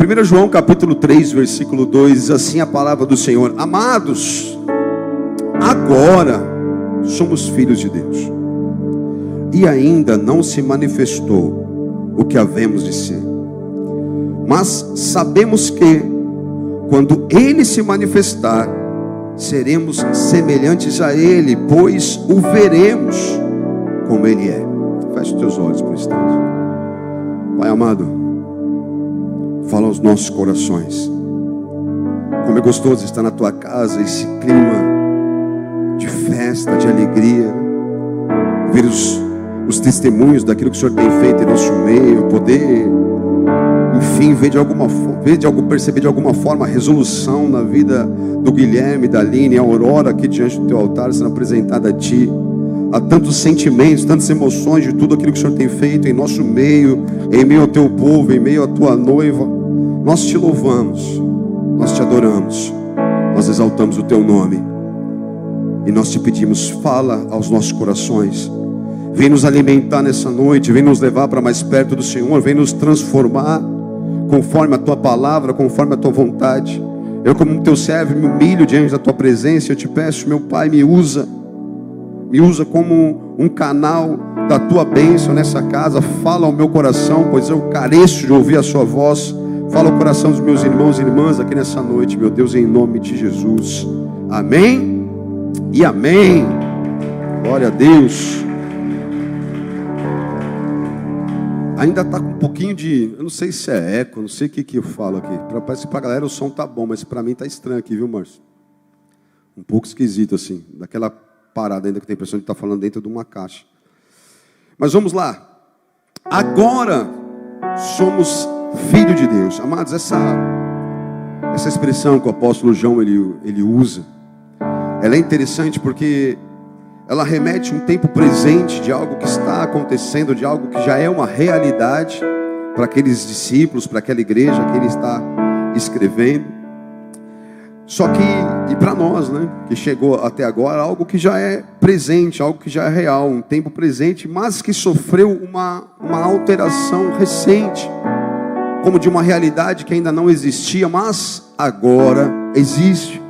1 João capítulo 3, versículo 2, diz assim a palavra do Senhor: amados, agora somos filhos de Deus, e ainda não se manifestou o que havemos de ser, mas sabemos que, quando Ele se manifestar, seremos semelhantes a Ele, pois o veremos como Ele é. Feche os teus olhos por um instante. Pai amado, fala aos nossos corações. Como é gostoso estar na Tua casa, esse clima de festa, de alegria, ver os testemunhos daquilo que o Senhor tem feito em nosso meio, poder, enfim, perceber de alguma forma a resolução na vida do Guilherme, da Aline, a Aurora aqui diante do Teu altar, sendo apresentada a Ti. Há tantos sentimentos, tantas emoções de tudo aquilo que o Senhor tem feito em nosso meio, em meio ao Teu povo, em meio à Tua noiva. Nós Te louvamos, nós Te adoramos, nós exaltamos o Teu nome, e nós Te pedimos, fala aos nossos corações. Vem nos alimentar nessa noite, vem nos levar para mais perto do Senhor, vem nos transformar conforme a Tua palavra, conforme a Tua vontade. Eu, como Teu servo, me humilho diante da Tua presença. Eu Te peço, meu Pai, me usa como um canal da Tua bênção nessa casa. Fala ao meu coração, pois eu careço de ouvir a Sua voz. Fala ao coração dos meus irmãos e irmãs aqui nessa noite, meu Deus, em nome de Jesus. Amém e amém. Glória a Deus. Ainda está com um pouquinho de, eu não sei se é eco, não sei o que eu falo aqui. Parece que para a galera o som tá bom, mas para mim tá estranho aqui, viu, Márcio? Um pouco esquisito assim, daquela parada ainda que tem a impressão de estar falando dentro de uma caixa. Mas vamos lá. Agora somos filhos de Deus. Amados, essa expressão que o apóstolo João ele usa, ela é interessante porque ela remete a um tempo presente de algo que está acontecendo, de algo que já é uma realidade para aqueles discípulos, para aquela igreja que ele está escrevendo. Só que, e para nós, né, que chegou até agora, algo que já é presente, algo que já é real, um tempo presente, mas que sofreu uma alteração recente, como de uma realidade que ainda não existia, mas agora existe.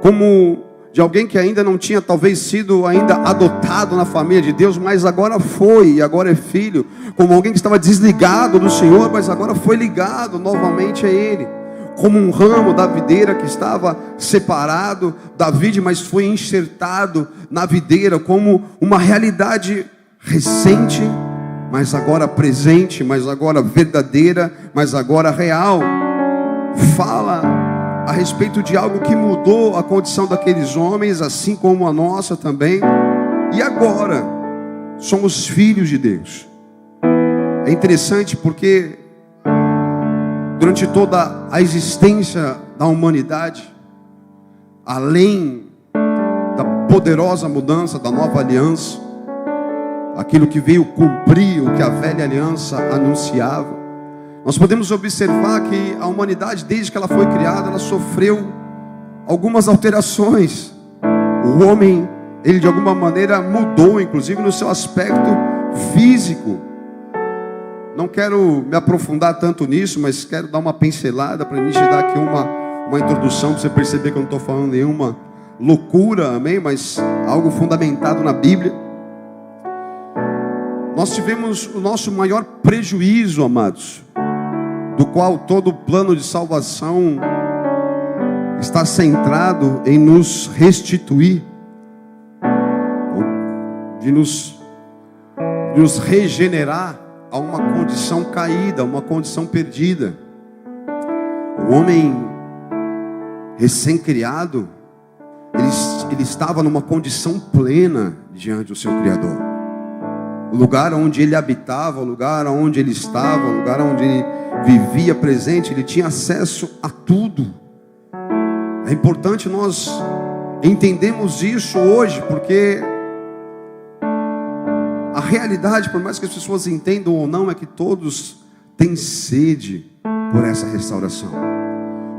Como de alguém que ainda não tinha talvez sido ainda adotado na família de Deus, mas agora foi, e agora é filho. Como alguém que estava desligado do Senhor, mas agora foi ligado novamente a Ele. Como um ramo da videira que estava separado da vide, mas foi enxertado na videira. Como uma realidade recente, mas agora presente, mas agora verdadeira, mas agora real. Fala a respeito de algo que mudou a condição daqueles homens, assim como a nossa também. E agora somos filhos de Deus. É interessante porque durante toda a existência da humanidade, além da poderosa mudança da nova aliança, aquilo que veio cumprir o que a velha aliança anunciava, nós podemos observar que a humanidade, desde que ela foi criada, ela sofreu algumas alterações. O homem, ele de alguma maneira mudou, inclusive no seu aspecto físico. Não quero me aprofundar tanto nisso, mas quero dar uma pincelada para a gente dar aqui uma introdução, para você perceber que eu não estou falando nenhuma loucura, amém? Mas algo fundamentado na Bíblia. Nós tivemos o nosso maior prejuízo, amados, do qual todo o plano de salvação está centrado em nos restituir, de nos regenerar a uma condição caída, a uma condição perdida. O homem recém-criado, ele estava numa condição plena diante do seu Criador. O lugar onde ele habitava, o lugar onde ele estava, o lugar onde ele vivia presente, ele tinha acesso a tudo. É importante nós entendermos isso hoje, porque a realidade, por mais que as pessoas entendam ou não, é que todos têm sede por essa restauração.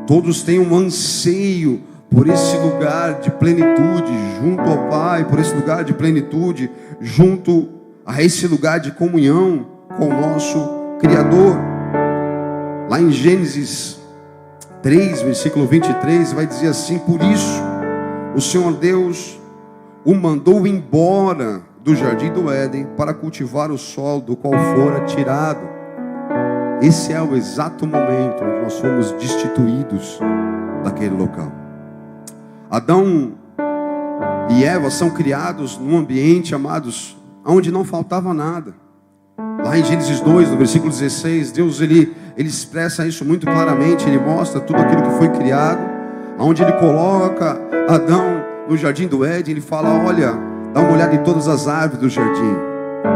Todos têm um anseio por esse lugar de plenitude junto ao Pai, por esse lugar de plenitude junto a esse lugar de comunhão com o nosso Criador. Lá em Gênesis 3, versículo 23, vai dizer assim: por isso o Senhor Deus o mandou embora do jardim do Éden para cultivar o solo do qual fora tirado. Esse é o exato momento onde nós fomos destituídos daquele local. Adão e Eva são criados num ambiente, amados, onde não faltava nada. Lá em Gênesis 2, no versículo 16, Deus ele expressa isso muito claramente. Ele mostra tudo aquilo que foi criado, onde ele coloca Adão no jardim do Éden. Ele fala: olha, dá uma olhada em todas as árvores do jardim,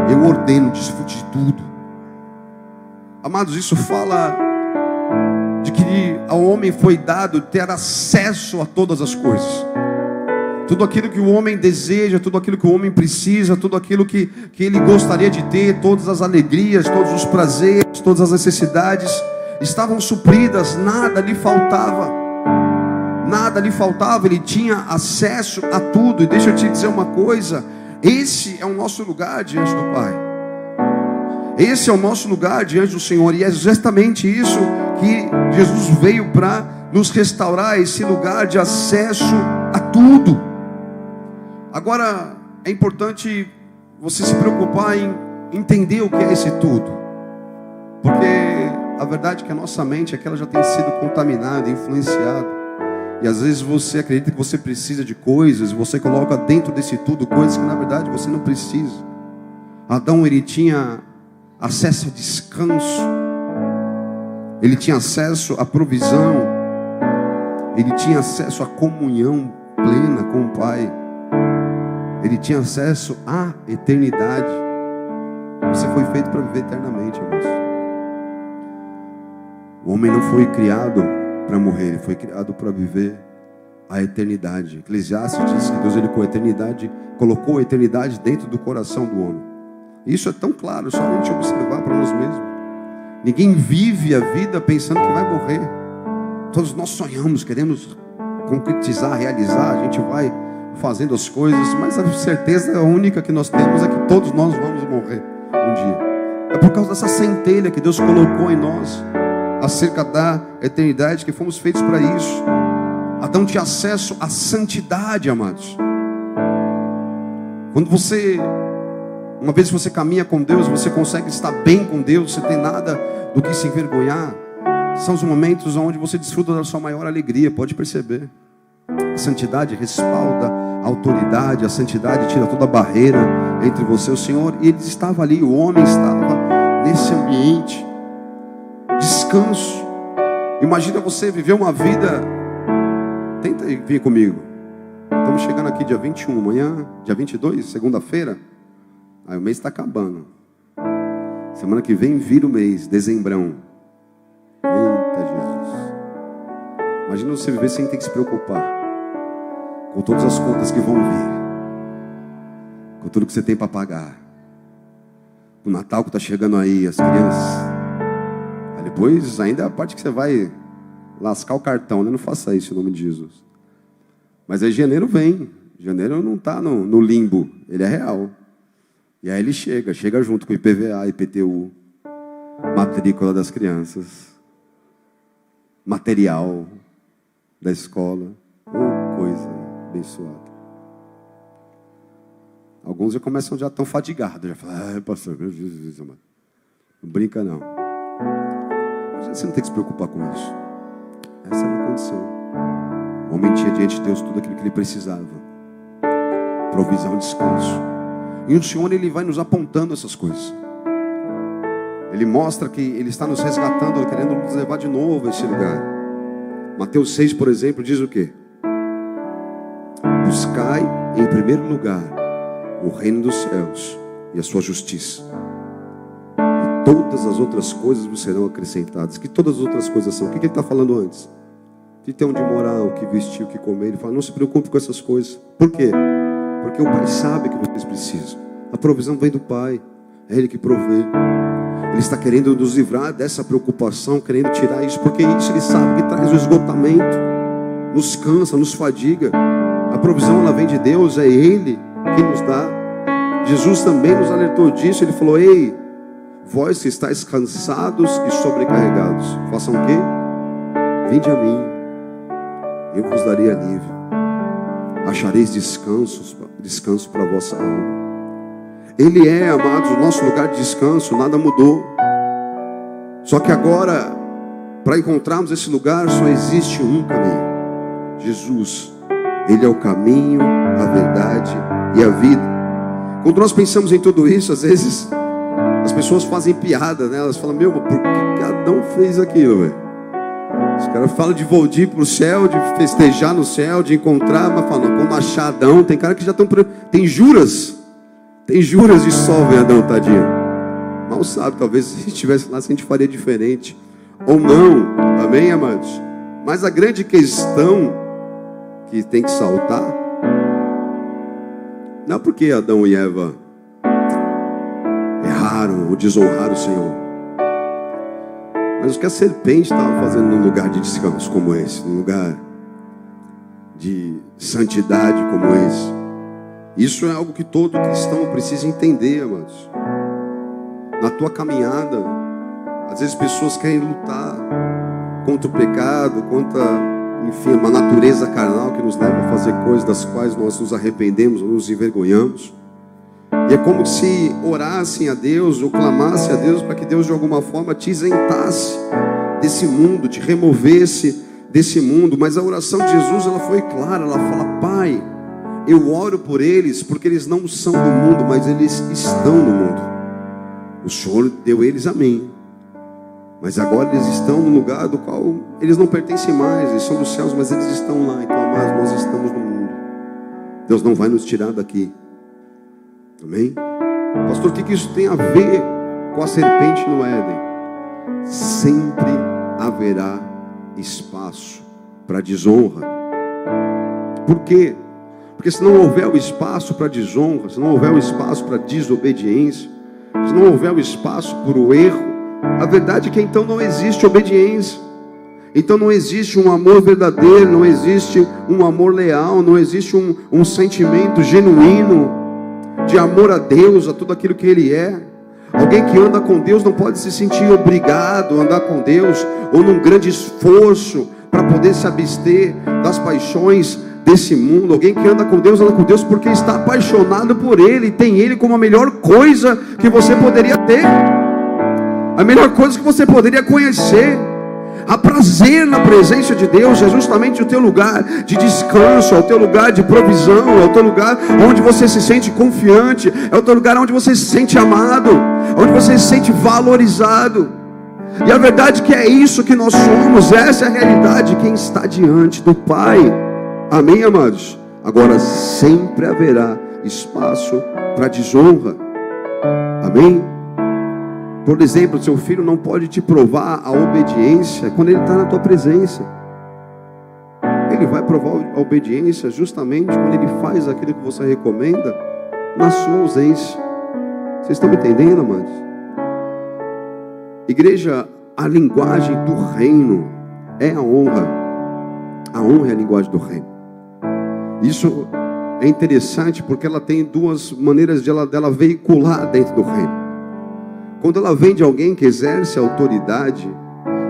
eu ordeno, desfrute de tudo. Amados, isso fala de que ao homem foi dado ter acesso a todas as coisas. Tudo aquilo que o homem deseja, tudo aquilo que o homem precisa, tudo aquilo que ele gostaria de ter, todas as alegrias, todos os prazeres, todas as necessidades estavam supridas, nada lhe faltava. Nada lhe faltava, ele tinha acesso a tudo. E deixa eu te dizer uma coisa: esse é o nosso lugar diante do Pai. Esse é o nosso lugar diante do Senhor. E é justamente isso que Jesus veio para nos restaurar, esse lugar de acesso a tudo. Agora, é importante você se preocupar em entender o que é esse tudo. Porque a verdade é que a nossa mente é que ela já tem sido contaminada, influenciada. E às vezes você acredita que você precisa de coisas, você coloca dentro desse tudo coisas que na verdade você não precisa. Adão, ele tinha acesso a descanso, ele tinha acesso à provisão, ele tinha acesso à comunhão plena com o Pai, ele tinha acesso à eternidade. Você foi feito para viver eternamente, irmãos. O homem não foi criado para morrer, ele foi criado para viver a eternidade. Eclesiastes diz que Deus, ele com a eternidade, colocou a eternidade dentro do coração do homem. Isso é tão claro, só a gente observar para nós mesmos. Ninguém vive a vida pensando que vai morrer. Todos nós sonhamos, queremos concretizar, realizar, a gente vai fazendo as coisas, mas a certeza única que nós temos é que todos nós vamos morrer um dia. É por causa dessa centelha que Deus colocou em nós acerca da eternidade, que fomos feitos para isso. Adão tinha acesso à santidade, amados. Quando uma vez que você caminha com Deus, você consegue estar bem com Deus, você tem nada do que se envergonhar. São os momentos onde você desfruta da sua maior alegria, pode perceber. A santidade respalda a autoridade, a santidade tira toda a barreira entre você e o Senhor. E ele estava ali, o homem estava nesse ambiente. Descanso. Imagina você viver uma vida. Tenta vir comigo. Estamos chegando aqui dia 21, amanhã, dia 22, segunda-feira. Aí o mês está acabando. Semana que vem vira o mês, dezembrão. Eita Jesus. Imagina você viver sem ter que se preocupar com todas as contas que vão vir, com tudo que você tem para pagar, o Natal que está chegando aí, as crianças. Aí depois ainda é a parte que você vai lascar o cartão, né? Não faça isso em nome de Jesus. Mas aí janeiro vem. Janeiro não está no limbo, ele é real. E aí ele chega junto com o IPVA, IPTU, matrícula das crianças, material da escola. Oh, coisa abençoada. Alguns já começam, já estão fadigados, já falam: pastor, meu Jesus, amado. Não brinca não. Mas você não tem que se preocupar com isso. Essa era a condição. O homem tinha diante de Deus tudo aquilo que ele precisava: provisão, descanso. E o Senhor, ele vai nos apontando essas coisas. Ele mostra que ele está nos resgatando, querendo nos levar de novo a esse lugar. Mateus 6, por exemplo, diz o quê? Buscai em primeiro lugar o reino dos céus e a sua justiça, e todas as outras coisas vos serão acrescentadas. Que todas as outras coisas são? O que ele está falando antes? De ter onde morar, o que vestir, o que comer. Ele fala: não se preocupe com essas coisas. Por quê? Porque o Pai sabe que vocês precisam. A provisão vem do Pai, é Ele que provê. Ele está querendo nos livrar dessa preocupação, querendo tirar isso, porque isso Ele sabe que traz o esgotamento, nos cansa, nos fadiga. A provisão, ela vem de Deus, é Ele quem nos dá. Jesus também nos alertou disso. Ele falou: ei, vós que estáis cansados e sobrecarregados, façam o quê? Vinde a mim, eu vos darei alívio. Achareis descanso para a vossa alma. Ele é, amados, o nosso lugar de descanso, nada mudou. Só que agora, para encontrarmos esse lugar, só existe um caminho: Jesus. Ele é o caminho, a verdade e a vida. Quando nós pensamos em tudo isso, às vezes as pessoas fazem piada, né? Elas falam: meu, por que Adão fez aquilo, velho? Os caras falam de ir para o céu, de festejar no céu, de encontrar, mas falam: quando achar Adão, tem cara que já estão... Tem juras de sol em Adão, tadinho. Mal sabe, talvez se estivesse lá, a gente faria diferente. Ou não, amém, amados? Mas a grande questão que tem que saltar não é porque Adão e Eva erraram ou desonraram o Senhor, mas o que a serpente estava fazendo num lugar de descanso como esse, num lugar de santidade como esse. Isso é algo que todo cristão precisa entender, amados. Na tua caminhada, às vezes pessoas querem lutar contra o pecado, contra, enfim, uma natureza carnal que nos leva a fazer coisas das quais nós nos arrependemos ou nos envergonhamos. E é como se orassem a Deus ou clamassem a Deus para que Deus de alguma forma te isentasse desse mundo, te removesse desse mundo. Mas a oração de Jesus, ela foi clara. Ela fala: Pai, eu oro por eles porque eles não são do mundo, mas eles estão no mundo. O Senhor deu eles a mim, mas agora eles estão no lugar do qual eles não pertencem mais. Eles são dos céus, mas eles estão lá. Então, amados, nós estamos no mundo. Deus não vai nos tirar daqui. Amém? Pastor, o que isso tem a ver com a serpente no Éden? Sempre haverá espaço para desonra. Por quê? Porque se não houver o espaço para desonra, se não houver o espaço para desobediência, se não houver o espaço para o erro, a verdade é que então não existe obediência. Então não existe um amor verdadeiro, não existe um amor leal, não existe um sentimento genuíno de amor a Deus, a tudo aquilo que Ele é. Alguém que anda com Deus não pode se sentir obrigado a andar com Deus, ou num grande esforço para poder se abster das paixões desse mundo. Alguém que anda com Deus porque está apaixonado por Ele, tem Ele como a melhor coisa que você poderia ter, a melhor coisa que você poderia conhecer. Há prazer na presença de Deus, é justamente o teu lugar de descanso, é o teu lugar de provisão, é o teu lugar onde você se sente confiante, é o teu lugar onde você se sente amado, onde você se sente valorizado. E a verdade é que é isso que nós somos, essa é a realidade de quem está diante do Pai. Amém, amados? Agora sempre haverá espaço para desonra. Amém? Por exemplo, seu filho não pode te provar a obediência quando ele está na tua presença. Ele vai provar a obediência justamente quando ele faz aquilo que você recomenda na sua ausência. Vocês estão me entendendo, amados? Igreja, a linguagem do reino é a honra. A honra é a linguagem do reino. Isso é interessante porque ela tem duas maneiras dela veicular dentro do reino. Quando ela vem de alguém que exerce autoridade,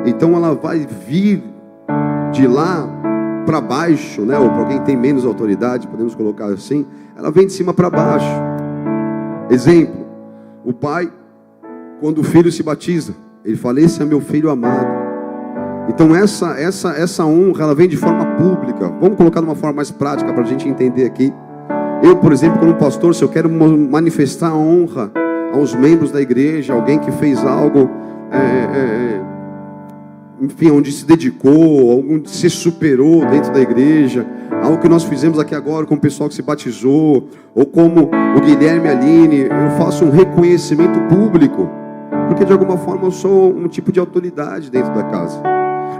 então ela vai vir de lá para baixo, né? Ou para alguém que tem menos autoridade, podemos colocar assim, ela vem de cima para baixo. Exemplo, o pai, quando o filho se batiza, ele fala: esse é meu filho amado. Então essa honra, ela vem de forma pública. Vamos colocar de uma forma mais prática para a gente entender aqui. Eu, por exemplo, como pastor, se eu quero manifestar a honra aos membros da igreja, alguém que fez algo, enfim, onde se dedicou, onde se superou dentro da igreja, algo que nós fizemos aqui agora com o pessoal que se batizou, ou como o Guilherme e a Aline, eu faço um reconhecimento público, porque de alguma forma eu sou um tipo de autoridade dentro da casa.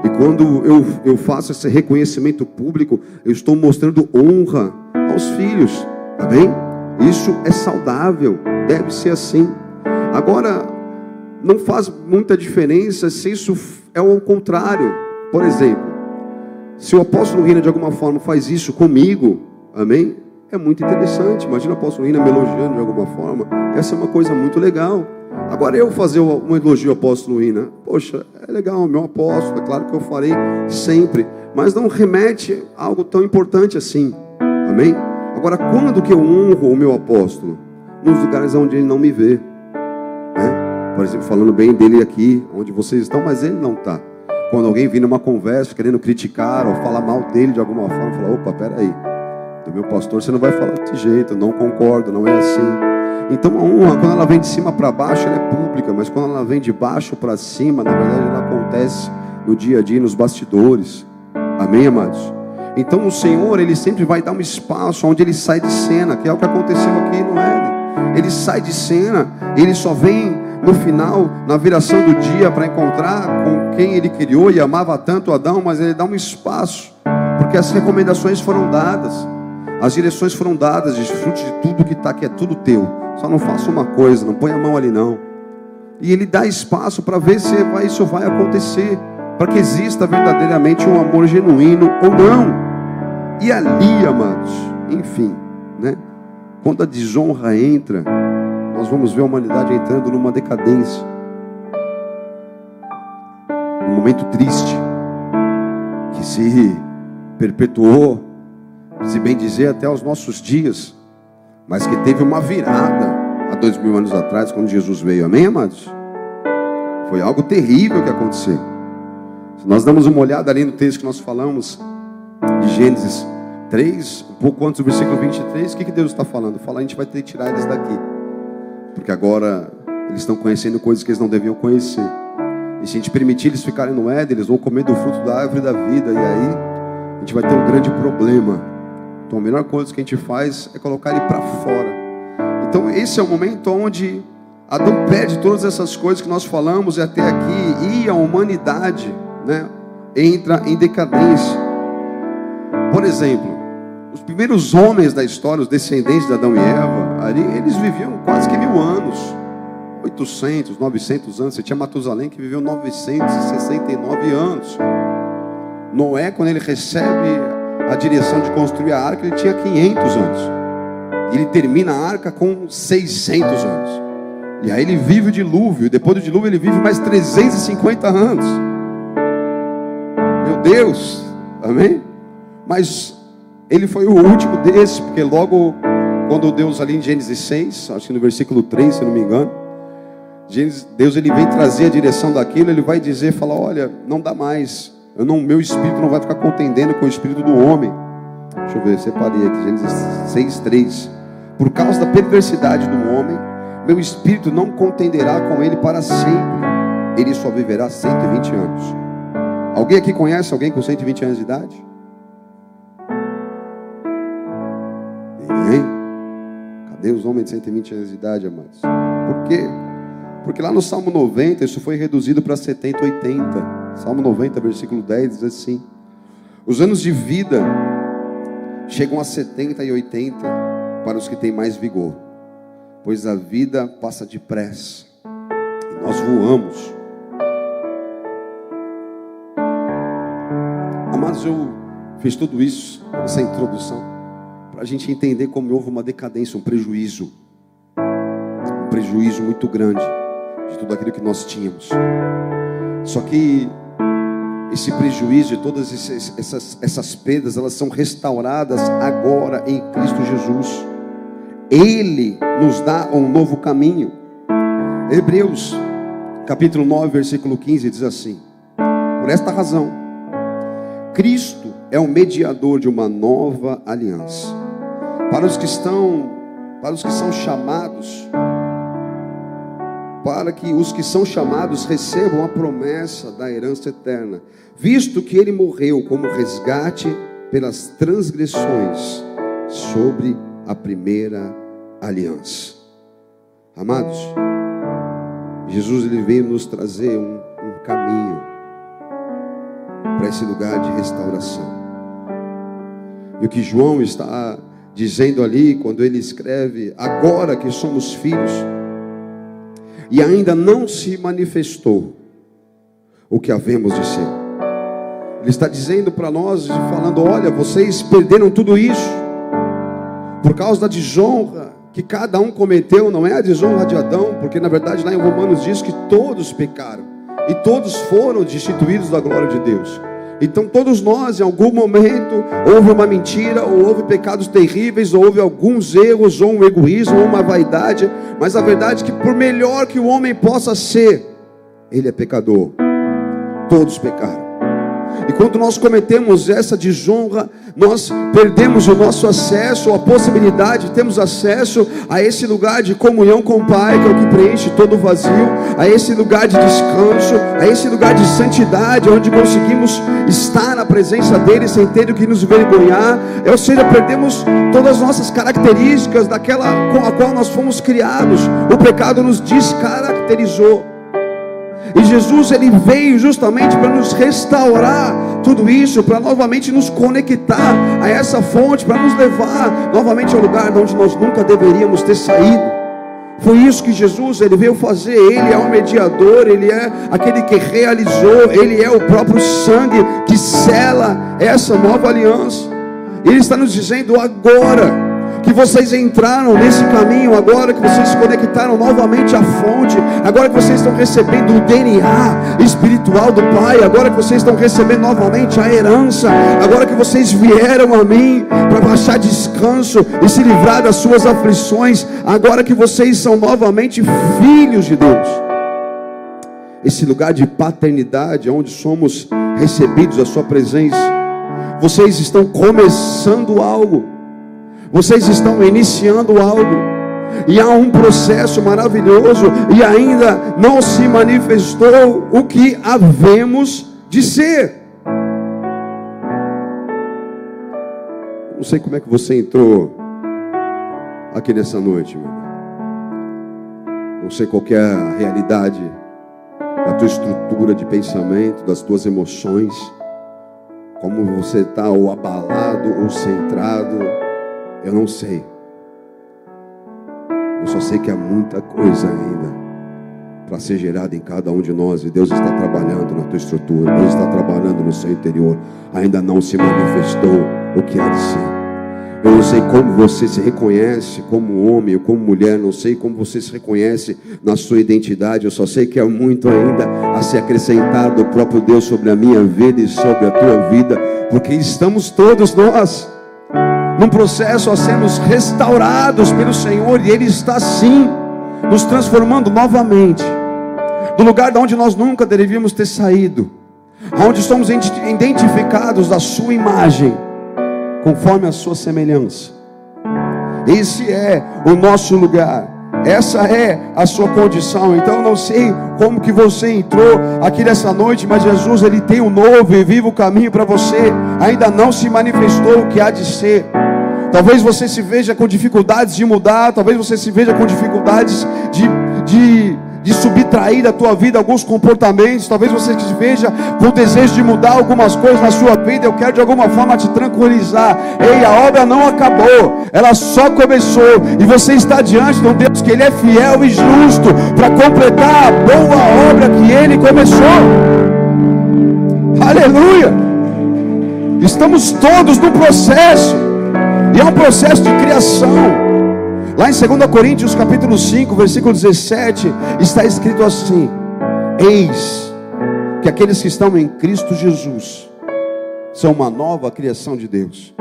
E quando eu faço esse reconhecimento público, eu estou mostrando honra aos filhos, tá bem? Isso é saudável, deve ser assim. Agora, não faz muita diferença se isso é o contrário. Por exemplo, se o apóstolo Rina de alguma forma faz isso comigo, amém? é muito interessante. Imagina o apóstolo Rina me elogiando de alguma forma. Essa é uma coisa muito legal. Agora eu fazer um elogio ao apóstolo Rina, poxa, é legal, meu apóstolo, é claro que eu farei sempre, mas não remete a algo tão importante assim, amém? Agora, quando que eu honro o meu apóstolo? Nos lugares onde ele não me vê, né? Por exemplo, falando bem dele aqui, onde vocês estão, mas ele não está. Quando alguém vir numa conversa, querendo criticar ou falar mal dele de alguma forma, fala, opa, peraí, do meu pastor você não vai falar desse jeito, eu não concordo, não é assim. Então a honra, quando ela vem de cima para baixo, ela é pública, mas quando ela vem de baixo para cima, na verdade ela acontece no dia a dia, nos bastidores. Amém, amados? Então o Senhor, Ele sempre vai dar um espaço onde Ele sai de cena, que é o que aconteceu aqui no Éden. Ele sai de cena, Ele só vem no final, na viração do dia, para encontrar com quem Ele criou e amava tanto Adão, mas Ele dá um espaço, porque as recomendações foram dadas, as direções foram dadas, desfrute de tudo que está aqui, é tudo teu. Só não faça uma coisa, não põe a mão ali não. E Ele dá espaço para ver se isso vai acontecer, para que exista verdadeiramente um amor genuíno ou não. E ali, amados, enfim, né? Quando a desonra entra, nós vamos ver a humanidade entrando numa decadência, um momento triste, que se perpetuou, se bem dizer, até os nossos dias, mas que teve uma virada há 2000 anos atrás, quando Jesus veio. Amém, amados? Foi algo terrível que aconteceu. Se nós damos uma olhada ali no texto que nós falamos, de Gênesis 3, um pouco antes do versículo 23, o que Deus está falando? Fala, a gente vai ter que tirar eles daqui, porque agora eles estão conhecendo coisas que eles não deviam conhecer. E se a gente permitir eles ficarem no Éden, eles vão comer do fruto da árvore da vida, e aí a gente vai ter um grande problema. Então a melhor coisa que a gente faz é colocar ele para fora. Então esse é o momento onde Adão perde todas essas coisas que nós falamos e até aqui, e a humanidade, né, entra em decadência. Por exemplo, os primeiros homens da história, os descendentes de Adão e Eva, ali, eles viviam quase que 1000 anos, 800, 900 anos. Você tinha Matusalém que viveu 969 anos. Noé, quando ele recebe a direção de construir a arca, ele tinha 500 anos. Ele termina a arca com 600 anos. E aí ele vive o dilúvio. E depois do dilúvio ele vive mais 350 anos. Meu Deus, amém? Mas ele foi o último desse, porque logo quando Deus ali em Gênesis 6, acho que no versículo 3, se eu não me engano, Deus ele vem trazer a direção daquilo. Ele vai dizer, fala, olha, não dá mais. Meu espírito não vai ficar contendendo com o espírito do homem. Deixa eu ver, separei aqui, Gênesis 6:3. Por causa da perversidade do homem, meu espírito não contenderá com ele para sempre. Ele só viverá 120 anos. Alguém aqui conhece alguém com 120 anos de idade? Ninguém? Cadê os homens de 120 anos de idade, amados? Por quê? Porque lá no Salmo 90, isso foi reduzido para 70, 80. Salmo 90, versículo 10, diz assim: os anos de vida chegam a 70 e 80 para os que têm mais vigor, pois a vida passa depressa e nós voamos. Amados, eu fiz tudo isso, essa introdução, para a gente entender como houve uma decadência, um prejuízo muito grande de tudo aquilo que nós tínhamos. Só que esse prejuízo e todas essas perdas, elas são restauradas agora em Cristo Jesus. Ele nos dá um novo caminho. Hebreus capítulo 9, versículo 15 diz assim: por esta razão, Cristo é o mediador de uma nova aliança, para os que são chamados, para que os que são chamados recebam a promessa da herança eterna, visto que ele morreu como resgate pelas transgressões sobre a primeira aliança. Amados, Jesus ele veio nos trazer um caminho para esse lugar de restauração. E o que João está dizendo ali, quando ele escreve, agora que somos filhos, e ainda não se manifestou o que havemos de ser. Ele está dizendo para nós, falando, olha, vocês perderam tudo isso. Por causa da desonra que cada um cometeu, não é a desonra de Adão, porque na verdade lá em Romanos diz que todos pecaram e todos foram destituídos da glória de Deus. Então todos nós, em algum momento, houve uma mentira, ou houve pecados terríveis, ou houve alguns erros, ou um egoísmo, ou uma vaidade. Mas a verdade é que por melhor que o homem possa ser, ele é pecador. Todos pecaram. E quando nós cometemos essa desonra, nós perdemos o nosso acesso, a possibilidade, temos acesso a esse lugar de comunhão com o Pai, que é o que preenche todo o vazio, a esse lugar de descanso, a esse lugar de santidade, onde conseguimos estar na presença dEle sem ter o que nos envergonhar. Ou seja, perdemos todas as nossas características daquela com a qual nós fomos criados. O pecado nos descaracterizou. E Jesus, ele veio justamente para nos restaurar tudo isso, para novamente nos conectar a essa fonte, para nos levar novamente ao lugar de onde nós nunca deveríamos ter saído. Foi isso que Jesus, ele veio fazer. Ele é o mediador, ele é aquele que realizou, ele é o próprio sangue que sela essa nova aliança. Ele está nos dizendo agora que vocês entraram nesse caminho, agora que vocês se conectaram novamente à fonte, agora que vocês estão recebendo o DNA espiritual do Pai, agora que vocês estão recebendo novamente a herança, agora que vocês vieram a mim para achar descanso e se livrar das suas aflições, agora que vocês são novamente filhos de Deus. Esse lugar de paternidade, onde somos recebidos a sua presença, vocês estão começando algo. Vocês estão iniciando algo, e há um processo maravilhoso, e ainda não se manifestou o que havemos de ser. Não sei como é que você entrou aqui nessa noite, meu irmão. Não sei qual que é a realidade da tua estrutura de pensamento, das tuas emoções, como você está ou abalado ou centrado. Eu não sei. Eu só sei que há muita coisa ainda para ser gerada em cada um de nós. E Deus está trabalhando na tua estrutura. Deus está trabalhando no seu interior. Ainda não se manifestou o que há de ser. Eu não sei como você se reconhece como homem ou como mulher. Não sei como você se reconhece na sua identidade. Eu só sei que há muito ainda a ser acrescentado o próprio Deus sobre a minha vida e sobre a tua vida. Porque estamos todos nós num processo a sermos restaurados pelo Senhor, e Ele está sim nos transformando novamente do lugar de onde nós nunca deveríamos ter saído, onde somos identificados da sua imagem, conforme a sua semelhança. Esse é o nosso lugar, essa é a sua condição. Então eu não sei como que você entrou aqui nessa noite, mas Jesus, Ele tem um novo e vivo caminho para você. Ainda não se manifestou o que há de ser. Talvez você se veja com dificuldades de mudar, talvez você se veja com dificuldades de subtrair da tua vida alguns comportamentos, talvez você se veja com o desejo de mudar algumas coisas na sua vida. Eu quero de alguma forma te tranquilizar. Ei, a obra não acabou, ela só começou, e você está diante de um Deus que Ele é fiel e justo para completar a boa obra que Ele começou. Aleluia! Estamos todos no processo. E é um processo de criação. Lá em 2 Coríntios capítulo 5, versículo 17, está escrito assim: eis que aqueles que estão em Cristo Jesus são uma nova criação de Deus.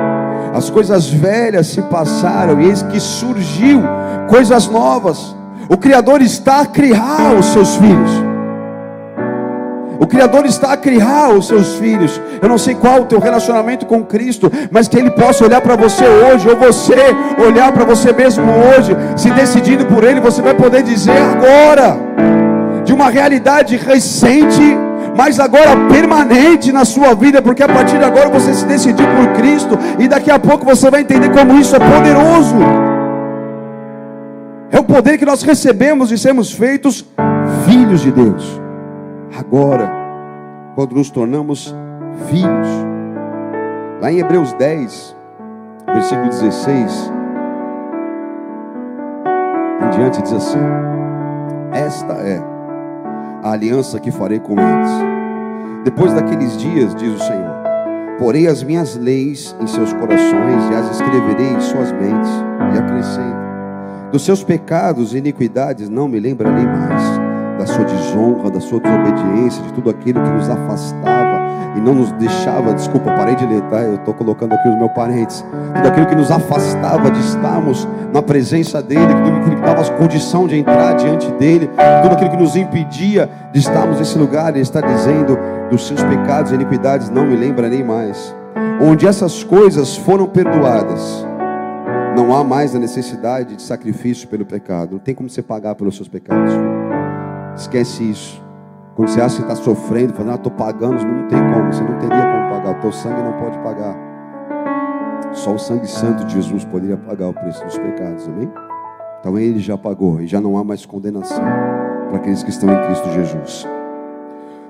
As coisas velhas se passaram, e eis que surgiu coisas novas. O Criador está a criar os seus filhos. O Criador está a criar os seus filhos. Eu não sei qual o teu relacionamento com Cristo, mas que Ele possa olhar para você hoje, ou você olhar para você mesmo hoje, se decidindo por Ele, você vai poder dizer agora, de uma realidade recente, mas agora permanente na sua vida, porque a partir de agora você se decidiu por Cristo, e daqui a pouco você vai entender como isso é poderoso. É o poder que nós recebemos de sermos feitos filhos de Deus. Agora, quando nos tornamos filhos, lá em Hebreus 10, versículo 16 em diante, diz assim: esta é a aliança que farei com eles depois daqueles dias, diz o Senhor. porei as minhas leis em seus corações e as escreverei em suas mentes. E acrescento: dos seus pecados e iniquidades não me lembrarei mais, da sua desonra, da sua desobediência, de tudo aquilo que nos afastava e não nos deixava, desculpa, parei de ler, tá? Eu estou colocando aqui os meus parênteses. Tudo aquilo que nos afastava de estarmos na presença dele, tudo aquilo que dava condição de entrar diante dele, tudo aquilo que nos impedia de estarmos nesse lugar. Ele está dizendo: dos seus pecados e iniquidades não me lembrarei mais. Onde essas coisas foram perdoadas, não há mais a necessidade de sacrifício pelo pecado. Não tem como você pagar pelos seus pecados. Esquece isso. Quando você acha que está sofrendo, falando: estou pagando, não tem como, você não teria como pagar. O teu sangue não pode pagar. Só o sangue santo de Jesus poderia pagar o preço dos pecados, amém? Então ele já pagou, e já não há mais condenação para aqueles que estão em Cristo Jesus.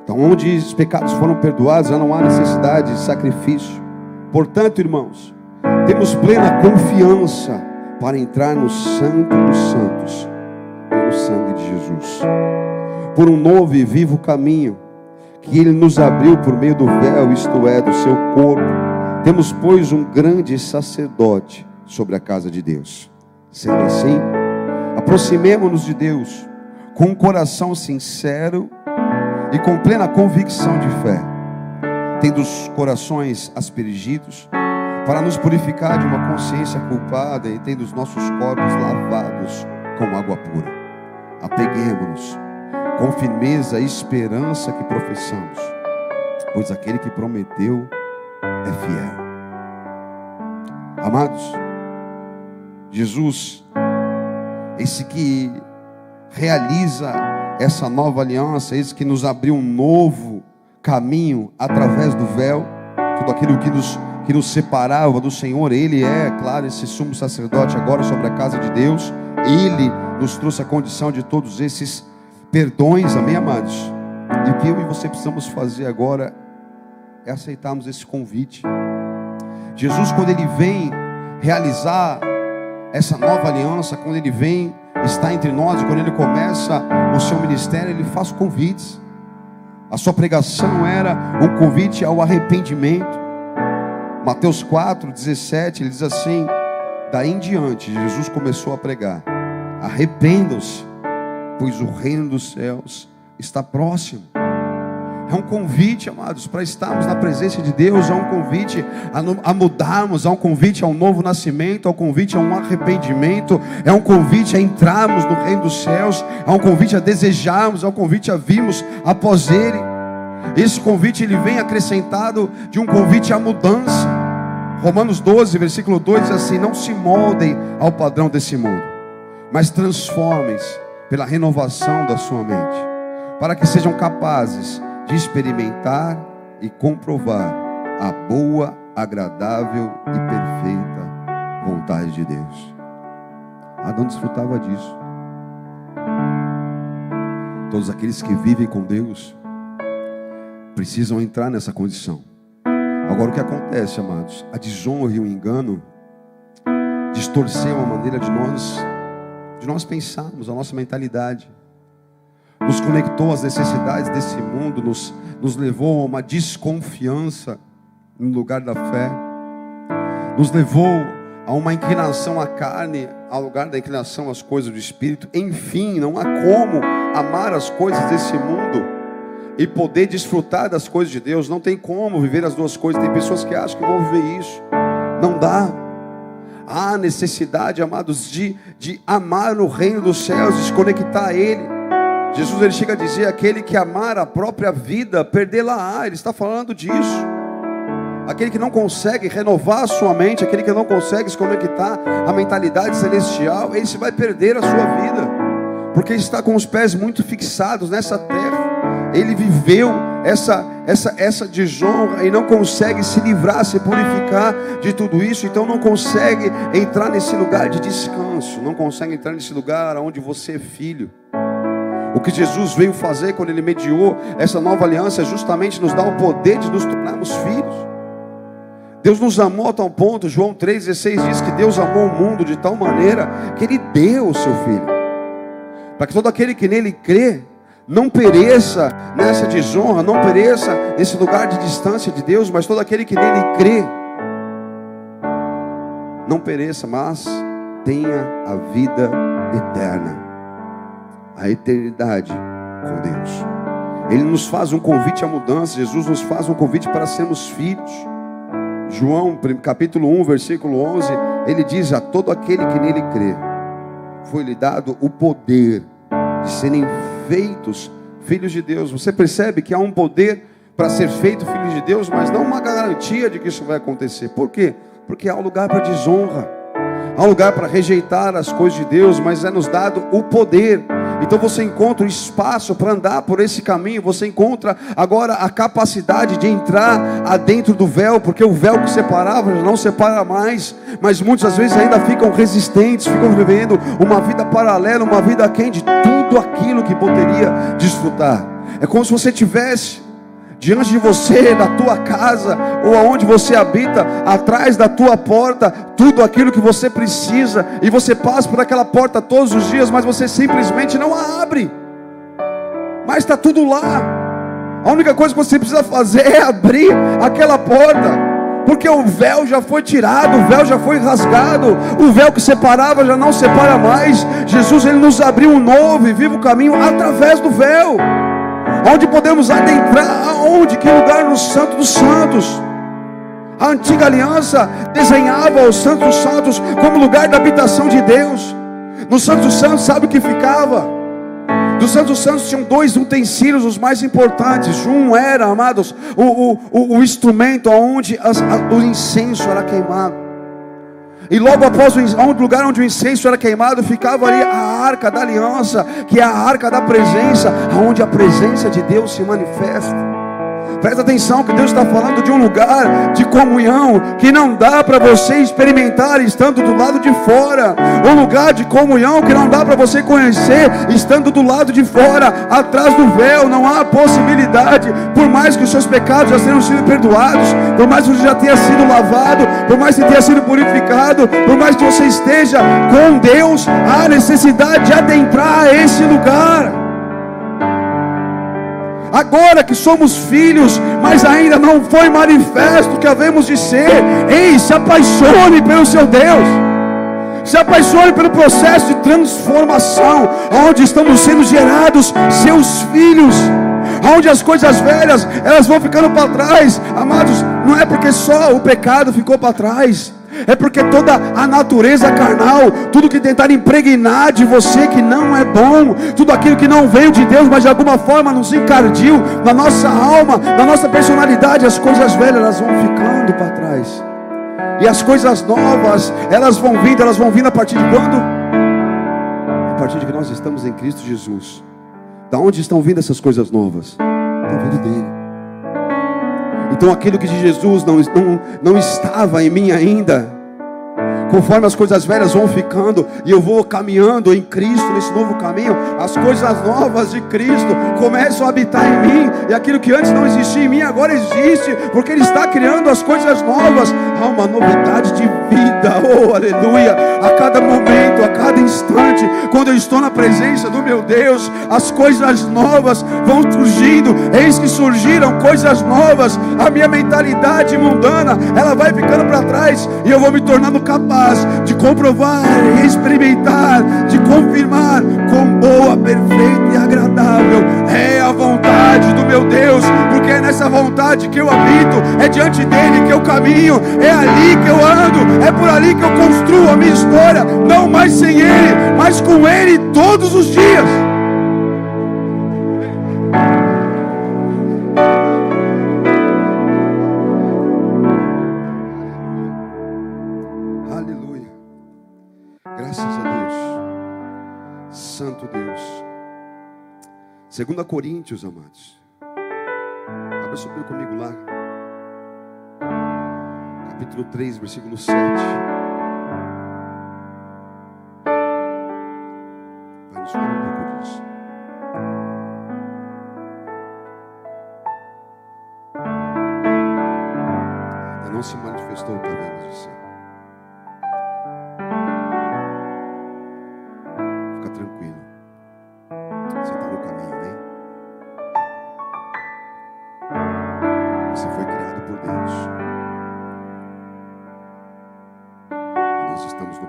Então, onde os pecados foram perdoados, já não há necessidade de sacrifício. Portanto, irmãos, temos plena confiança para entrar no Santo dos Santos, pelo sangue de Jesus, por um novo e vivo caminho que Ele nos abriu por meio do véu, isto é, do seu corpo. Temos, pois, um grande sacerdote sobre a casa de Deus. Sendo assim, aproximemo-nos de Deus com um coração sincero e com plena convicção de fé, tendo os corações aspergidos, para nos purificar de uma consciência culpada e tendo os nossos corpos lavados com água pura. Apeguemo-nos com firmeza a esperança que professamos, pois aquele que prometeu é fiel. Amados, Jesus, esse que realiza essa nova aliança, esse que nos abriu um novo caminho através do véu, tudo aquilo que nos separava do Senhor. Ele é, claro, esse sumo sacerdote agora sobre a casa de Deus. Ele nos trouxe a condição de todos esses perdões, amém, amados? E o que eu e você precisamos fazer agora é aceitarmos esse convite. Jesus, quando Ele vem realizar essa nova aliança, quando Ele vem estar entre nós, e quando Ele começa o seu ministério, Ele faz convites. A sua pregação era um convite ao arrependimento. Mateus 4:17, ele diz assim: daí em diante, Jesus começou a pregar: arrependam-se, pois o reino dos céus está próximo. É um convite, amados, para estarmos na presença de Deus. É um convite a mudarmos. É um convite a um novo nascimento. É um convite a um arrependimento. É um convite a entrarmos no reino dos céus. É um convite a desejarmos. É um convite a virmos após Ele. Esse convite, ele vem acrescentado de um convite à mudança. Romanos 12, versículo 2 diz assim: não se moldem ao padrão desse mundo, mas transformem-se pela renovação da sua mente, para que sejam capazes de experimentar e comprovar a boa, agradável e perfeita vontade de Deus. Adão desfrutava disso. Todos aqueles que vivem com Deus precisam entrar nessa condição. Agora, o que acontece, amados? A desonra e o engano distorceu a maneira de nós pensarmos, a nossa mentalidade. Nos conectou às necessidades desse mundo, nos levou a uma desconfiança no lugar da fé, nos levou a uma inclinação à carne, ao lugar da inclinação às coisas do Espírito. Enfim, não há como amar as coisas desse mundo e poder desfrutar das coisas de Deus. Não tem como viver as duas coisas. Tem pessoas que acham que vão viver isso. Não dá. Há necessidade, amados, de amar o reino dos céus, de se conectar a Ele. Jesus, ele chega a dizer: aquele que amar a própria vida, perdê-la-á. Ele está falando disso. Aquele que não consegue renovar a sua mente, aquele que não consegue se conectar à mentalidade celestial, ele se vai perder a sua vida, porque ele está com os pés muito fixados nessa terra. Ele viveu essa desonra e não consegue se livrar, se purificar de tudo isso. Então não consegue entrar nesse lugar de descanso, não consegue entrar nesse lugar onde você é filho. O que Jesus veio fazer quando Ele mediou essa nova aliança é justamente nos dar o poder de nos tornarmos filhos. Deus nos amou a tal ponto, João 3,16 diz que Deus amou o mundo de tal maneira que Ele deu o seu Filho, para que todo aquele que nele crê não pereça nessa desonra, não pereça nesse lugar de distância de Deus, mas todo aquele que nele crê, não pereça, mas tenha a vida eterna, a eternidade com Deus. Ele nos faz um convite à mudança. Jesus nos faz um convite para sermos filhos. João capítulo 1, versículo 11, ele diz: a todo aquele que nele crê, foi-lhe dado o poder de serem feitos filhos de Deus. Você percebe que há um poder para ser feito filho de Deus, mas não uma garantia de que isso vai acontecer. Por quê? Porque há um lugar para desonra, há um lugar para rejeitar as coisas de Deus, mas é nos dado o poder. Então você encontra o espaço para andar por esse caminho. Você encontra agora a capacidade de entrar adentro do véu, porque o véu que separava já não separa mais. Mas muitas às vezes ainda ficam resistentes, ficam vivendo uma vida paralela, uma vida aquém de tudo aquilo que poderia desfrutar. É como se você tivesse diante de você, na tua casa, ou aonde você habita, atrás da tua porta, tudo aquilo que você precisa, e você passa por aquela porta todos os dias, mas você simplesmente não a abre, mas está tudo lá. A única coisa que você precisa fazer é abrir aquela porta, porque o véu já foi tirado, o véu já foi rasgado, o véu que separava já não separa mais. Jesus, ele nos abriu um novo e vivo caminho através do véu, onde podemos adentrar. Aonde? Que lugar? No Santo dos Santos. A antiga aliança desenhava o Santo dos Santos como lugar da habitação de Deus. No Santo dos Santos, sabe o que ficava? No Santo dos Santos tinham dois utensílios, os mais importantes. Um era, amados, o instrumento onde o incenso era queimado. E logo após o lugar onde o incenso era queimado, ficava ali a arca da aliança, que é a arca da presença, onde a presença de Deus se manifesta. Presta atenção que Deus está falando de um lugar de comunhão que não dá para você experimentar estando do lado de fora. Um lugar de comunhão que não dá para você conhecer estando do lado de fora. Atrás do véu não há possibilidade. Por mais que os seus pecados já tenham sido perdoados, por mais que você já tenha sido lavado, por mais que tenha sido purificado, por mais que você esteja com Deus, há necessidade de adentrar esse lugar. Agora que somos filhos, mas ainda não foi manifesto o que havemos de ser, ei, se apaixone pelo seu Deus, se apaixone pelo processo de transformação, onde estamos sendo gerados seus filhos, onde as coisas velhas, elas vão ficando para trás. Amados, não é porque só o pecado ficou para trás, é porque toda a natureza carnal, tudo que tentar impregnar de você que não é bom, tudo aquilo que não veio de Deus, mas de alguma forma nos encardiu na nossa alma, na nossa personalidade, as coisas velhas, elas vão ficando para trás, e as coisas novas, elas vão vindo a partir de quando? A partir de que nós estamos em Cristo Jesus. Da onde estão vindo essas coisas novas? Estão vindo dele. Então aquilo que de Jesus não estava em mim ainda, conforme as coisas velhas vão ficando e eu vou caminhando em Cristo nesse novo caminho, as coisas novas de Cristo começam a habitar em mim, e aquilo que antes não existia em mim agora existe, porque Ele está criando as coisas novas. Há uma novidade de vida, oh aleluia, a cada momento, a cada instante, quando eu estou na presença do meu Deus, as coisas novas vão surgindo. Eis que surgiram coisas novas. A minha mentalidade mundana, ela vai ficando para trás, e eu vou me tornando capaz de comprovar, experimentar, de confirmar quão boa, perfeita e agradável é a vontade do meu Deus, porque é nessa vontade que eu habito, é diante dele que eu caminho, é ali que eu ando, é por ali que eu construo a minha história, não mais sem ele, mas com ele todos os dias. Santo Deus. 2 Coríntios, amados. Abra sua Bíblia comigo lá. Capítulo 3, versículo 7. Vai nos falar um pouco disso. Ainda não se manifestou o que havemos de ser. Fica tranquilo. Você está no caminho, né?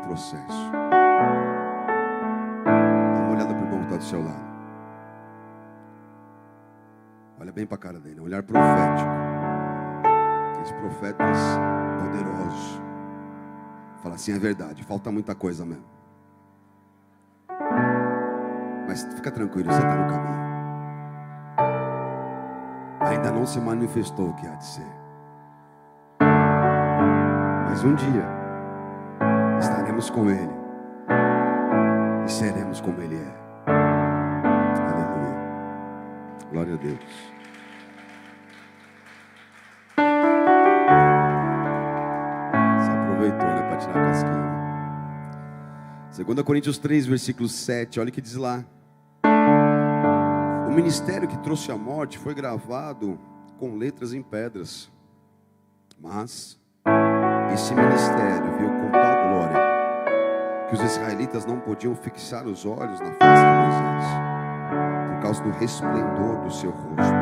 processo. Dá uma olhada para o irmão que está do seu lado. Olha bem para a cara dele, um olhar profético. Aqueles profetas poderosos. Fala assim, é verdade, falta muita coisa mesmo. Mas fica tranquilo, você está no caminho. Ainda não se manifestou o que há de ser. Mas um dia estaremos com Ele e seremos como Ele é. Aleluia. Glória a Deus. Você aproveitou, né, para tirar a casquinha. 2 Coríntios 3, versículo 7, olha o que diz lá. O ministério que trouxe a morte foi gravado com letras em pedras. Mas esse ministério veio com tal glória que os israelitas não podiam fixar os olhos na face de Moisés, por causa do resplendor do seu rosto,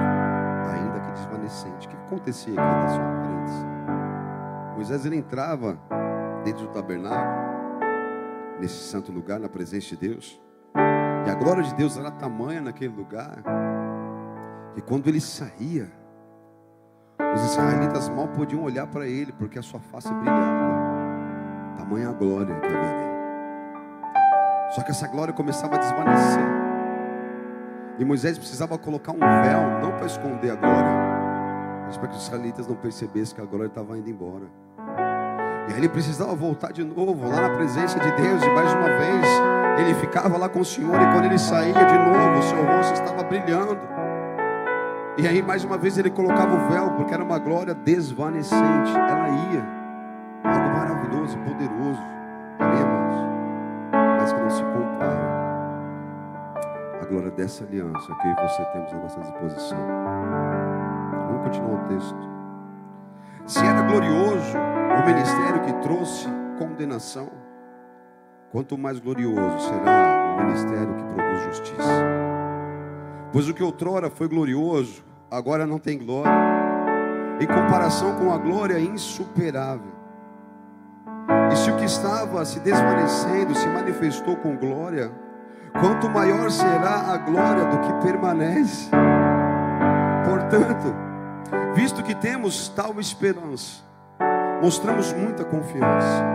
ainda que desvanecente. O que acontecia aqui? Só um parênteses. Moisés, ele entrava dentro do tabernáculo, nesse santo lugar, na presença de Deus, e a glória de Deus era tamanha naquele lugar, que quando ele saía, os israelitas mal podiam olhar para ele, porque a sua face brilhava. Tamanha a glória que havia nele. Só que essa glória começava a desvanecer. E Moisés precisava colocar um véu, não para esconder a glória, mas para que os israelitas não percebessem que a glória estava indo embora. E aí ele precisava voltar de novo, lá na presença de Deus, e mais uma vez, ele ficava lá com o Senhor, e quando ele saía de novo, o seu rosto estava brilhando. E aí mais uma vez ele colocava o véu, porque era uma glória desvanecente. Ela ia, algo maravilhoso e poderoso, amém, irmãos? Mas que não se compara a glória dessa aliança que eu e você temos à nossa disposição. Vamos continuar o texto. Se era glorioso o ministério que trouxe condenação, quanto mais glorioso será o ministério que produz justiça. Pois o que outrora foi glorioso, agora não tem glória, em comparação com a glória insuperável. E se o que estava se desvanecendo se manifestou com glória, quanto maior será a glória do que permanece. Portanto, visto que temos tal esperança, mostramos muita confiança.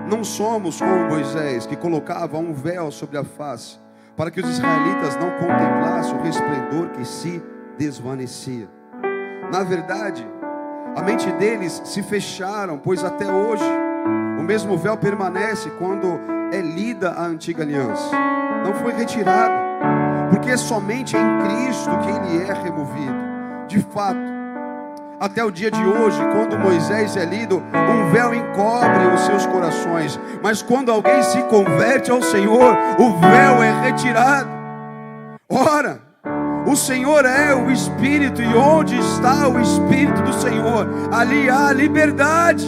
Não somos como Moisés, que colocava um véu sobre a face, para que os israelitas não contemplassem o resplendor que se desvanecia. Na verdade, a mente deles se fecharam, pois até hoje o mesmo véu permanece quando é lida a antiga aliança. Não foi retirado, porque é somente em Cristo que ele é removido. De fato, até o dia de hoje, quando Moisés é lido, um véu encobre os seus corações. Mas quando alguém se converte ao Senhor, o véu é retirado. Ora, o Senhor é o Espírito, e onde está o Espírito do Senhor, ali há liberdade.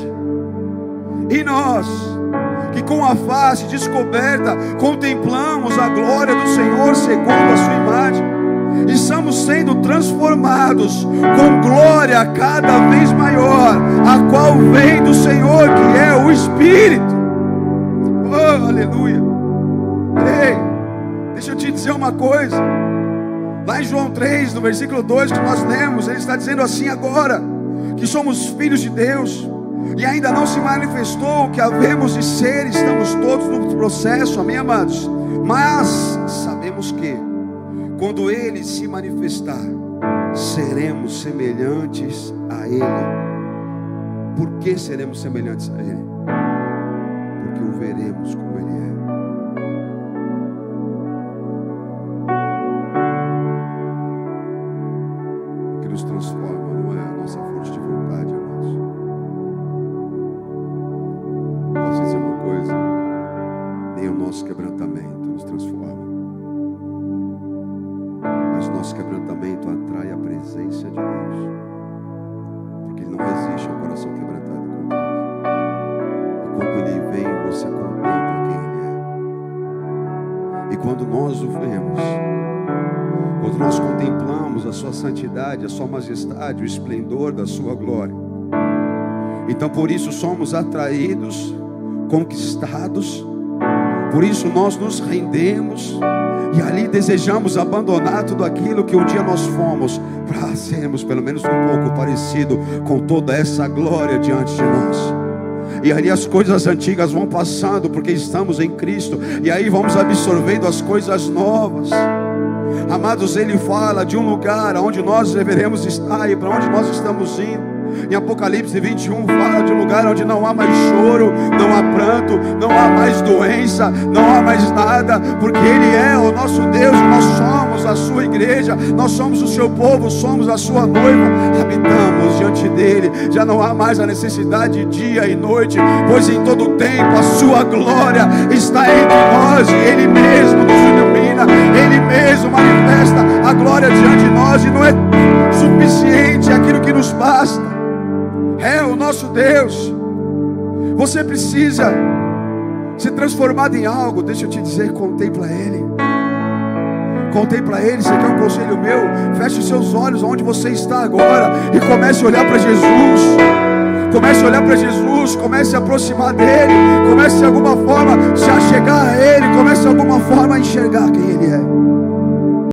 E nós, que com a face descoberta contemplamos a glória do Senhor segundo a sua imagem, estamos sendo transformados com glória cada vez maior, a qual vem do Senhor, que é o Espírito. Oh, aleluia. Ei, deixa eu te dizer uma coisa. Lá em João 3, no versículo 2 que nós lemos, ele está dizendo assim: agora que somos filhos de Deus e ainda não se manifestou o que havemos de ser, estamos todos no processo, amém, amados? Mas sabemos que quando ele se manifestar, seremos semelhantes a ele. Por que seremos semelhantes a ele? Porque o veremos como ele é. O que nos transforma não é a nossa força de vontade, amados. Eu posso dizer uma coisa: nem o nosso quebrantamento nos transforma. Mas nosso quebrantamento atrai a presença de Deus, porque Ele não resiste ao coração quebrantado com Deus. E quando Ele vem, você contempla quem Ele é. E quando nós o vemos, quando nós contemplamos a sua santidade, a sua majestade, o esplendor da sua glória, então por isso somos atraídos conquistados. Por isso nós nos rendemos e ali desejamos abandonar tudo aquilo que um dia nós fomos, para sermos pelo menos um pouco parecido com toda essa glória diante de nós. E ali as coisas antigas vão passando, porque estamos em Cristo, e aí vamos absorvendo as coisas novas. Amados, ele fala de um lugar onde nós deveremos estar e para onde nós estamos indo. Em Apocalipse 21 fala de um lugar onde não há mais choro, não há pranto, não há mais doença, não há mais nada, porque Ele é o nosso Deus, nós somos a sua igreja, nós somos o seu povo, somos a sua noiva, habitamos diante dEle, já não há mais a necessidade de dia e noite, pois em todo o tempo a sua glória está entre nós, e Ele mesmo nos ilumina, Ele mesmo manifesta a glória diante de nós, e não é suficiente aquilo que nos basta. É o nosso Deus. Você precisa ser transformado em algo. Deixa eu te dizer, contempla Ele. Contempla Ele. Você quer um conselho meu? Feche os seus olhos onde você está agora e comece a olhar para Jesus. Comece a olhar para Jesus, comece a aproximar dEle, comece de alguma forma a se achegar a Ele, comece de alguma forma a enxergar quem Ele é.